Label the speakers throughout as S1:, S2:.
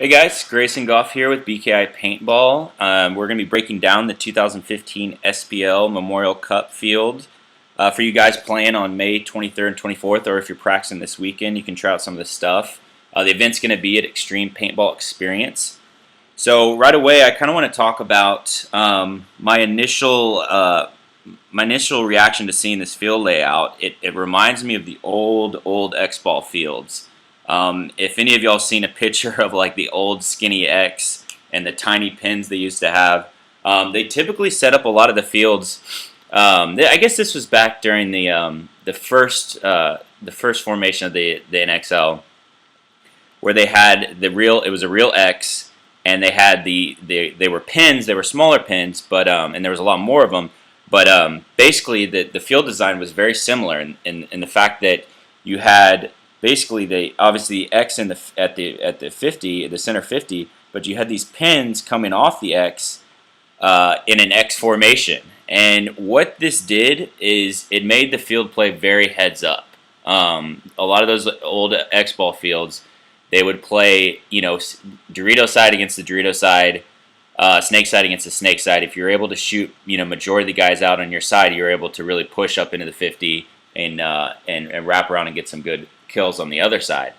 S1: Hey guys, Grayson Goff here with BKI Paintball. We're going to be breaking down the 2015 SPL Memorial Cup field. For you guys playing on May 23rd and 24th, or if you're practicing this weekend, you can try out some of this stuff. The event's going to be at Extreme Paintball Experience. So right away, I kind of want to talk about my initial reaction to seeing this field layout. It reminds me of the old X-Ball fields. If any of y'all seen a picture of like the old skinny X and the tiny pins they used to have, they typically set up a lot of the fields. I guess this was back during the first formation of the NXL, where they had it was a real X, and they had they were pins. They were smaller pins, but and there was a lot more of them. But basically, the field design was very similar in the fact that you had basically obviously the X at the 50, the center 50, but you had these pins coming off the X in an X formation. And what this did is it made the field play very heads up. A lot of those old X-Ball fields, they would play, Dorito side against the Dorito side, snake side against the snake side. If you're able to shoot, majority of the guys out on your side, you're able to really push up into the 50 and wrap around and get some good kills on the other side,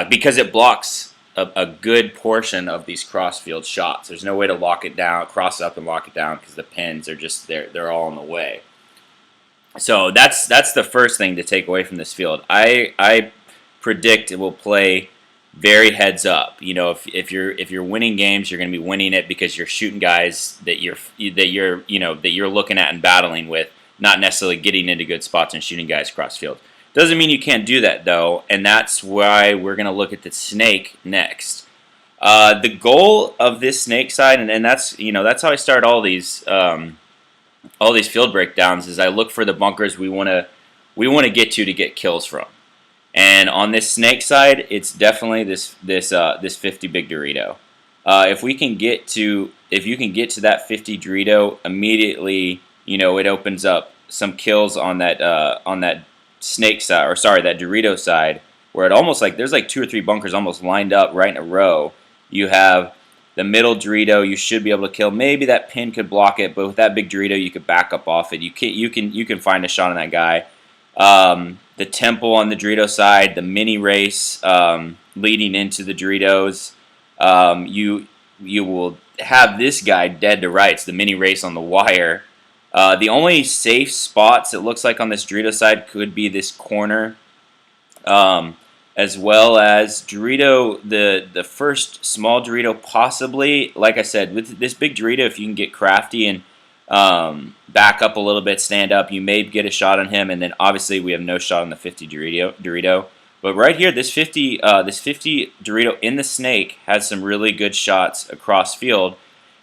S1: because it blocks a good portion of these cross-field shots. There's no way to lock it down, cross up and lock it down, because the pins are just they're all in the way. So that's the first thing to take away from this field. I predict it will play very heads up. If you're winning games, you're going to be winning it because you're shooting guys that you're looking at and battling with, not necessarily getting into good spots and shooting guys cross field. Doesn't mean you can't do that though, and that's why we're going to look at the snake next. The goal of this snake side, and that's how I start all these field breakdowns, is I look for the bunkers we want to get get kills from. And on this snake side, it's definitely this 50 big Dorito. If you can get to that 50 Dorito immediately, it opens up some kills on that snake side, or sorry, that Dorito side, where it almost like there's like 2 or 3 bunkers almost lined up right in a row. You have the middle Dorito, you should be able to kill. Maybe that pin could block it, but with that big Dorito, you could back up off it. You can find a shot on that guy. The temple on the Dorito side, the mini race leading into the Doritos. You will have this guy dead to rights, the mini race on the wire. The only safe spots it looks like on this Dorito side could be this corner, as well as Dorito, the first small Dorito possibly. Like I said, with this big Dorito, if you can get crafty and back up a little bit, stand up, you may get a shot on him. And then obviously we have no shot on the 50 Dorito. But right here, this 50 Dorito in the snake has some really good shots across field.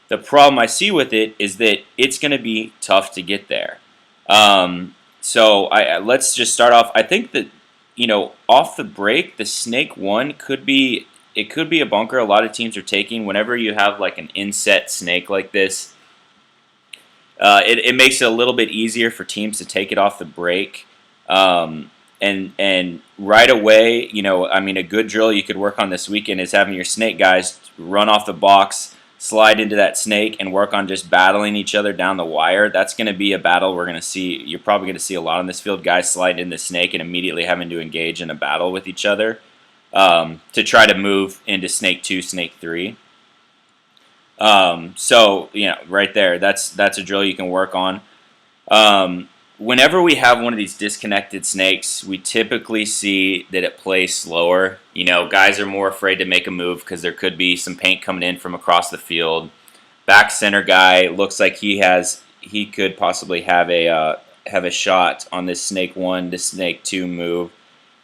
S1: The problem I see with it is that it's going to be tough to get there. So let's just start off. I think that off the break, the snake one could be a bunker a lot of teams are taking whenever you have like an inset snake like this. It makes it a little bit easier for teams to take it off the break. And right away, a good drill you could work on this weekend is having your snake guys run off the box, slide into that snake, and work on just battling each other down the wire. That's going to be a battle we're going to see. You're probably going to see a lot on this field, guys slide into the snake and immediately having to engage in a battle with each other to try to move into snake 2, snake 3. So, right there, that's a drill you can work on. Whenever we have one of these disconnected snakes, we typically see that it plays slower. Guys are more afraid to make a move because there could be some paint coming in from across the field. Back center guy looks like he could possibly have a shot on this snake 1 to snake 2 move.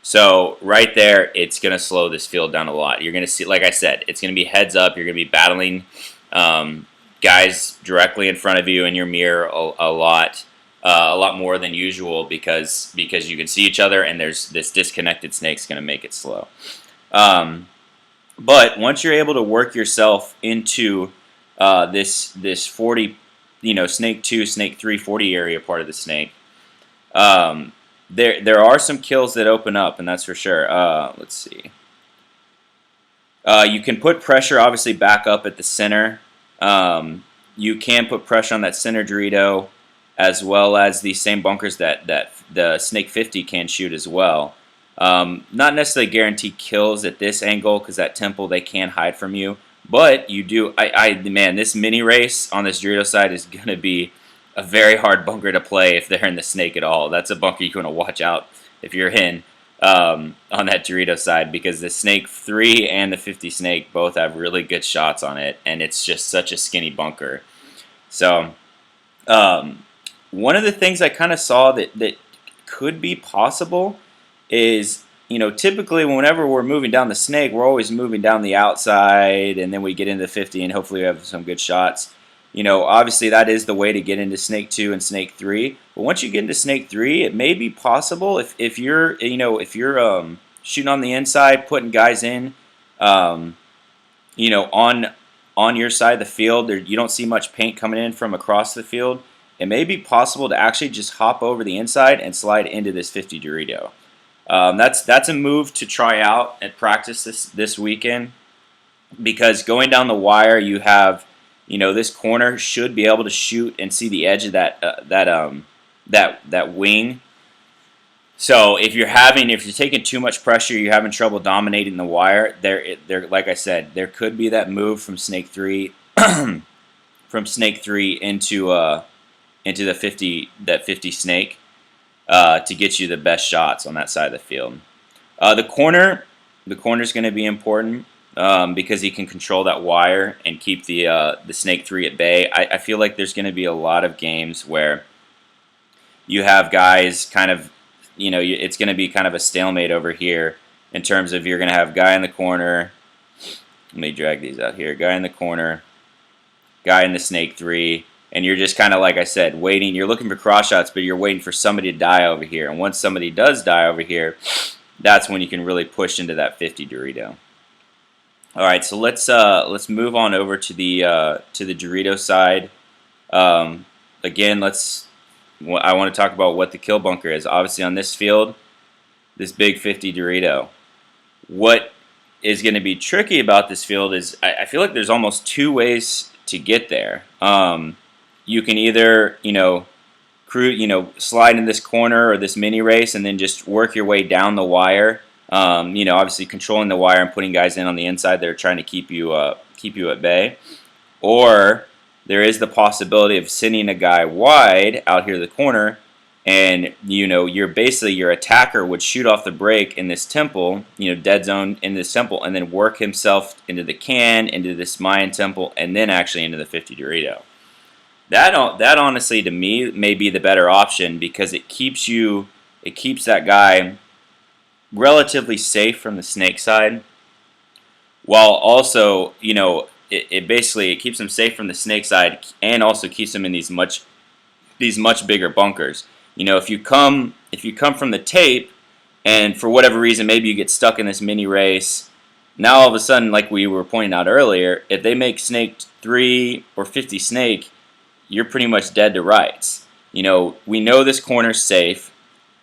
S1: So right there, it's going to slow this field down a lot. You're going to see, like I said, it's going to be heads up. You're going to be battling guys directly in front of you in your mirror a lot more than usual because you can see each other, and there's this disconnected snake's going to make it slow. But once you're able to work yourself into this 40, snake 2, snake 3, 40 area part of the snake, there are some kills that open up, and that's for sure. Let's see. You can put pressure obviously back up at the center. You can put pressure on that center Dorito, as well as the same bunkers that the Snake 50 can shoot as well. Not necessarily guarantee kills at this angle because that temple they can hide from you, but you do. Man, this mini race on this Dorito side is gonna be a very hard bunker to play if they're in the Snake at all. That's a bunker you want to watch out if you're in on that Dorito side, because the Snake 3 and the 50 Snake both have really good shots on it, and it's just such a skinny bunker. So one of the things I kind of saw that could be possible is, typically whenever we're moving down the Snake, we're always moving down the outside, and then we get into the 50, and hopefully we have some good shots. Obviously that is the way to get into Snake 2 and Snake 3. But once you get into Snake 3, it may be possible if you're shooting on the inside, putting guys in, on your side of the field, you don't see much paint coming in from across the field. It may be possible to actually just hop over the inside and slide into this 50 Dorito. That's a move to try out at practice this weekend, because going down the wire, you have, this corner should be able to shoot and see the edge of that wing. So if you're taking too much pressure, you're having trouble dominating the wire. Like I said, there could be that move from Snake 3, into the 50 Snake, to get you the best shots on that side of the field. The corner is going to be important. Because he can control that wire and keep the Snake 3 at bay. I feel like there's going to be a lot of games where you have guys kind of, it's going to be kind of a stalemate over here in terms of you're going to have guy in the corner. Let me drag these out here. Guy in the corner, guy in the Snake 3, and you're just kind of, like I said, waiting. You're looking for cross shots, but you're waiting for somebody to die over here. And once somebody does die over here, that's when you can really push into that 50 Dorito. All right, so let's move on over to the Dorito side. Again, I want to talk about what the kill bunker is. Obviously, on this field, this big 50 Dorito. What is going to be tricky about this field is I feel like there's almost two ways to get there. You can either slide in this corner or this mini race and then just work your way down the wire. Obviously controlling the wire and putting guys in on the inside that are trying to keep you at bay. Or there is the possibility of sending a guy wide out here to the corner, and your attacker would shoot off the break in this temple, dead zone in this temple, and then work himself into the can, into this Mayan temple, and then actually into the 50 Dorito. That honestly to me may be the better option, because it keeps that guy relatively safe from the Snake side, while also it keeps them safe from the Snake side, and also keeps them in these much bigger bunkers. If you come from the tape, and for whatever reason maybe you get stuck in this mini race, now all of a sudden, like we were pointing out earlier, if they make Snake 3 or 50 Snake, you're pretty much dead to rights. We know this corner's safe.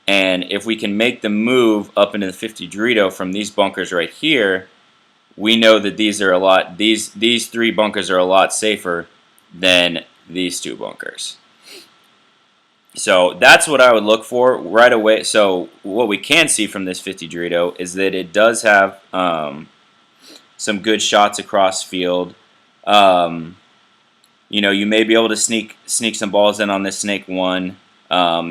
S1: And if we can make the move up into the 50 Dorito from these bunkers right here, we know that these three bunkers are a lot safer than these two bunkers. So that's what I would look for right away. So what we can see from this 50 Dorito is that it does have some good shots across field. You may be able to sneak some balls in on this Snake 1.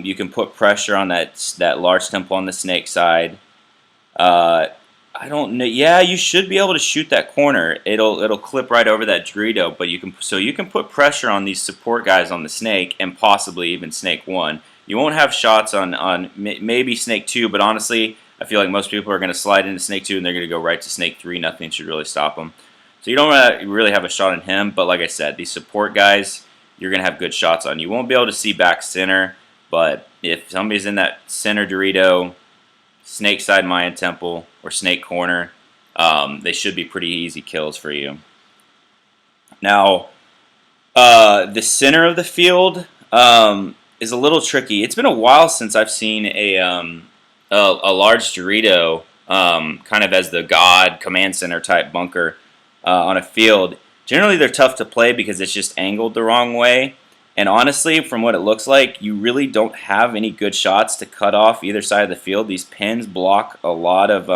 S1: You can put pressure on that large temple on the Snake side. I don't know. Yeah, you should be able to shoot that corner. It'll clip right over that Dorito, but you can put pressure on these support guys on the Snake, and possibly even Snake 1. You won't have shots on maybe Snake 2, but honestly, I feel like most people are going to slide into Snake 2 and they're going to go right to Snake 3. Nothing should really stop them. So you don't really have a shot on him, but like I said, these support guys, you're going to have good shots on. You won't be able to see back center, but if somebody's in that center Dorito, Snake side Mayan temple, or Snake corner, they should be pretty easy kills for you. Now, the center of the field is a little tricky. It's been a while since I've seen a large Dorito kind of as the god command center type bunker on a field. Generally, they're tough to play because it's just angled the wrong way. And honestly, from what it looks like, you really don't have any good shots to cut off either side of the field. These pins block a lot of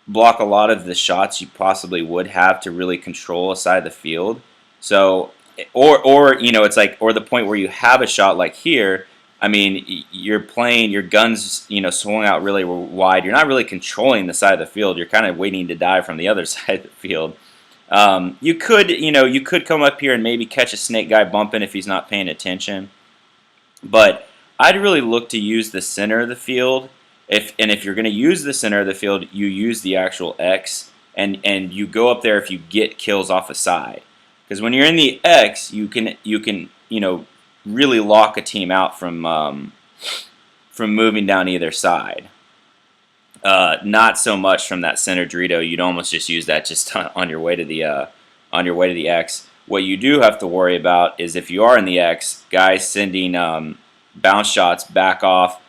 S1: the shots you possibly would have to really control a side of the field. So, or it's like, or the point where you have a shot like here. I mean, you're playing your guns, swung out really wide. You're not really controlling the side of the field. You're kind of waiting to die from the other side of the field. You could come up here and maybe catch a snake guy bumping if he's not paying attention. But I'd really look to use the center of the field. If you're going to use the center of the field, you use the actual X, and you go up there if you get kills off a side. Because when you're in the X, you can really lock a team out from moving down either side. Not so much from that center Dorito. You'd almost just use that just on your way to the X. What you do have to worry about is if you are in the X, guys sending bounce shots back off,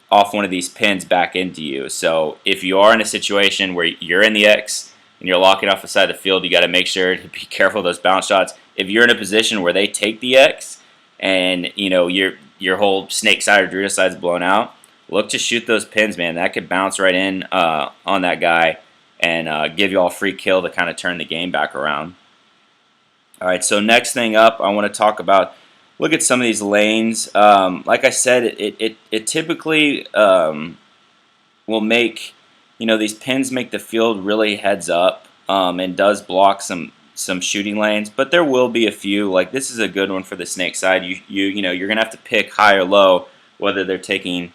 S1: off one of these pins back into you. So if you are in a situation where you're in the X and you're locking off the side of the field, you got to make sure to be careful of those bounce shots. If you're in a position where they take the X and your whole snake side or Dorito side is blown out, look to shoot those pins, man. That could bounce right in on that guy and give you all a free kill to kind of turn the game back around. All right, so next thing up, I want to talk about. Look at some of these lanes. Like I said, it typically will make these pins make the field really heads up and does block some shooting lanes. But there will be a few. Like this is a good one for the snake side. You're gonna have to pick high or low whether they're taking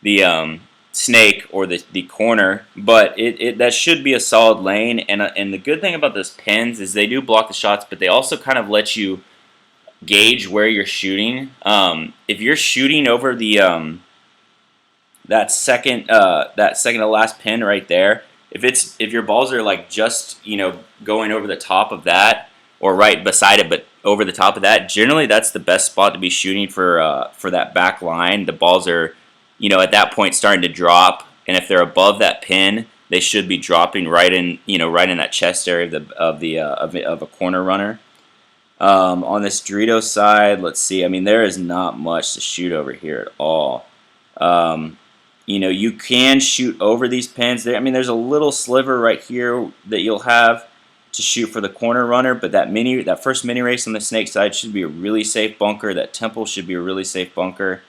S1: the snake or the corner, but that should be a solid lane. And the good thing about those pins is they do block the shots, but they also kind of let you gauge where you're shooting. If you're shooting over the that second to last pin right there, if your balls are like just going over the top of that or right beside it, but over the top of that, generally that's the best spot to be shooting for that back line. The balls are at that point starting to drop, and if they're above that pin, they should be dropping right in that chest area of a corner runner. On this Dorito side, let's see. I mean, there is not much to shoot over here at all. You can shoot over these pins. There's a little sliver right here that you'll have to shoot for the corner runner, but that first mini race on the snake side should be a really safe bunker. That temple should be a really safe bunker.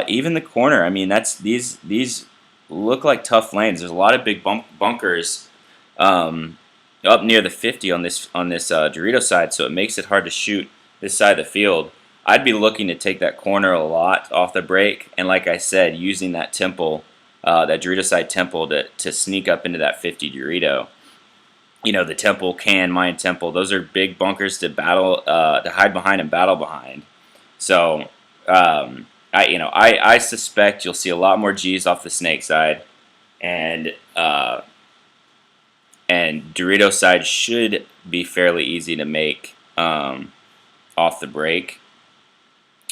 S1: Even the corner. These look like tough lanes. There's a lot of big bunkers up near the 50 on this Dorito side, so it makes it hard to shoot this side of the field. I'd be looking to take that corner a lot off the break, and like I said, using that temple, that Dorito side temple to sneak up into that 50 Dorito. The temple, mine temple, those are big bunkers to battle, to hide behind and battle behind. So, I suspect you'll see a lot more G's off the snake side, and Dorito side should be fairly easy to make off the break.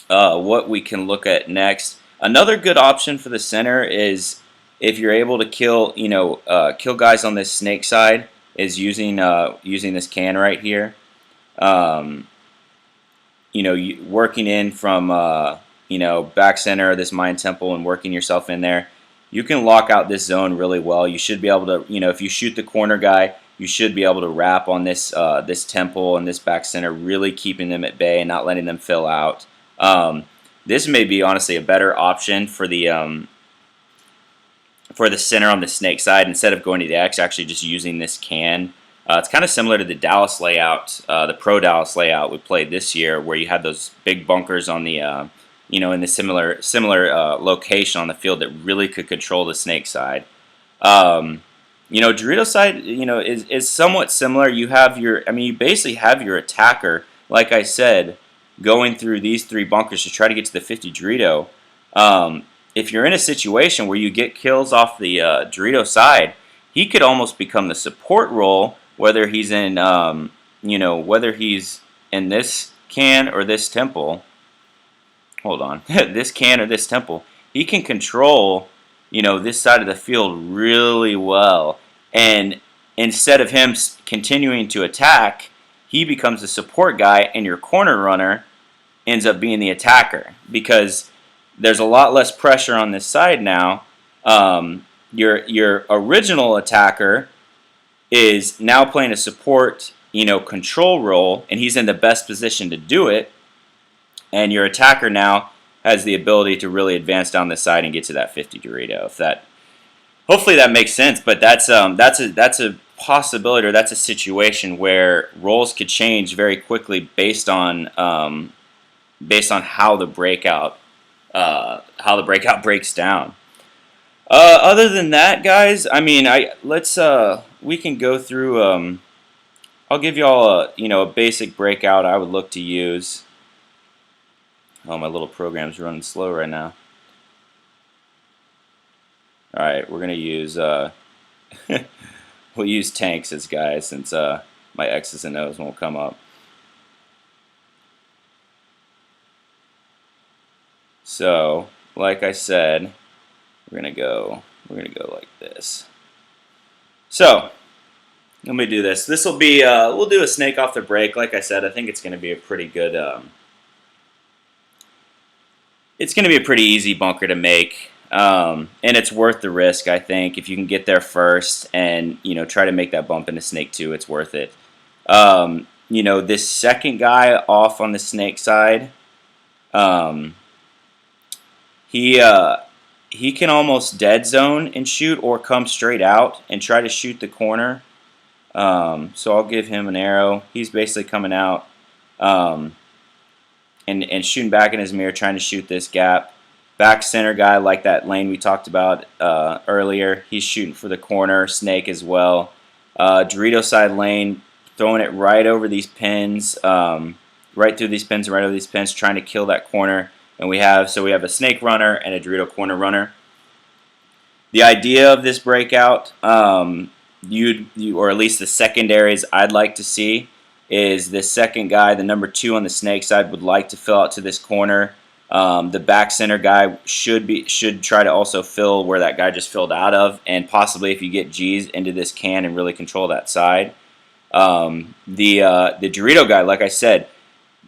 S1: What we can look at next, another good option for the center is if you're able to kill guys on this snake side is using this can right here. Working in from back center of this mine temple and working yourself in there. You can lock out this zone really well. You should be able to, if you shoot the corner guy, you should be able to wrap on this temple and this back center, really keeping them at bay and not letting them fill out. This may be honestly a better option for the center on the snake side instead of going to the X. Actually, just using this can. It's kind of similar to the Dallas layout, the Pro Dallas layout we played this year, where you had those big bunkers on the in the similar location on the field that really could control the snake side. Dorito side, is somewhat similar. You have you basically have your attacker, like I said, going through these three bunkers to try to get to the 50 Dorito. If you're in a situation where you get kills off the Dorito side, he could almost become the support role, whether he's in this can or this temple. Hold on, this can or this temple. He can control, this side of the field really well. And instead of him continuing to attack, he becomes the support guy, and your corner runner ends up being the attacker because there's a lot less pressure on this side now. Your original attacker is now playing a support, control role, and he's in the best position to do it. And your attacker now has the ability to really advance down the side and get to that 50 Dorito. Hopefully that makes sense. But that's a possibility, or that's a situation where roles could change very quickly based on how the breakout breaks down. Other than that, guys, I mean, we can go through. I'll give you all a basic breakout I would look to use. Oh, my little program's running slow right now. All right, we're gonna use we'll use tanks as guys since my X's and O's won't come up. So, like I said, we're gonna go like this. So, let me do this. This will be we'll do a snake off the break. Like I said, I think it's gonna be a pretty good. It's gonna be a pretty easy bunker to make, and it's worth the risk. I think if you can get there first and try to make that bump into snake 2, it's worth it. This second guy off on the snake side. He can almost dead zone and shoot, or come straight out and try to shoot the corner. So I'll give him an arrow. He's basically coming out and shooting back in his mirror, trying to shoot this gap. Back center guy, like that lane we talked about earlier, he's shooting for the corner. Snake as well. Dorito side lane, throwing it right over these pins, right through these pins, right over these pins, trying to kill that corner. And we have a snake runner and a Dorito corner runner. The idea of this breakout, or at least the secondaries I'd like to see, is this second guy, the number 2 on the snake side, would like to fill out to this corner. The back center guy should try to also fill where that guy just filled out of, and possibly if you get G's into this can and really control that side. The Druido guy, like I said,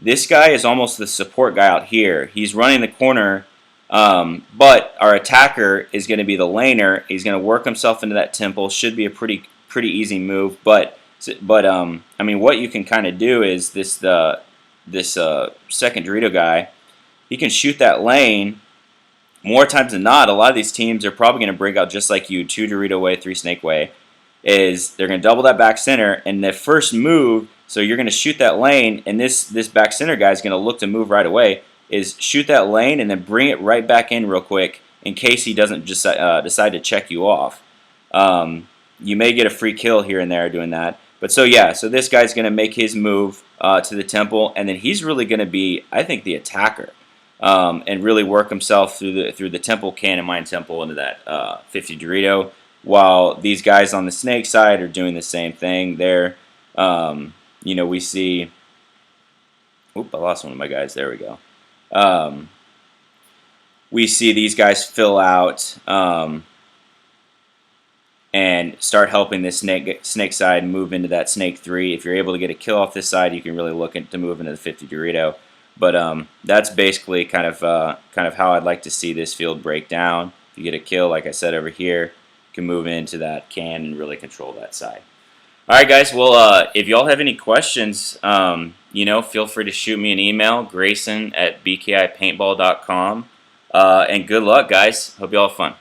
S1: this guy is almost the support guy out here. He's running the corner, but our attacker is going to be the laner. He's going to work himself into that temple. Should be a pretty easy move. But I mean, what you can kind of do is this second Dorito guy. He can shoot that lane more times than not. A lot of these teams are probably going to break out just like you, 2 Dorito way, 3 snake way. Is they're going to double that back center, and the first move. So you're going to shoot that lane, and this back center guy is going to look to move right away. Is shoot that lane and then bring it right back in real quick in case he doesn't just decide to check you off. You may get a free kill here and there doing that. But so this guy's going to make his move to the temple, and then he's really going to be, I think, the attacker, and really work himself through the temple, cannon mine temple into that 50 Dorito. While these guys on the snake side are doing the same thing. They're we see. Oop! I lost one of my guys. There we go. We see these guys fill out and start helping this snake side move into that snake 3. If you're able to get a kill off this side, you can really look to move into the 50 Dorito. But that's basically kind of how I'd like to see this field break down. If you get a kill, like I said over here, you can move into that can and really control that side. All right, guys. Well, if y'all have any questions, feel free to shoot me an email, Grayson@bkipaintball.com. And good luck, guys. Hope y'all have fun.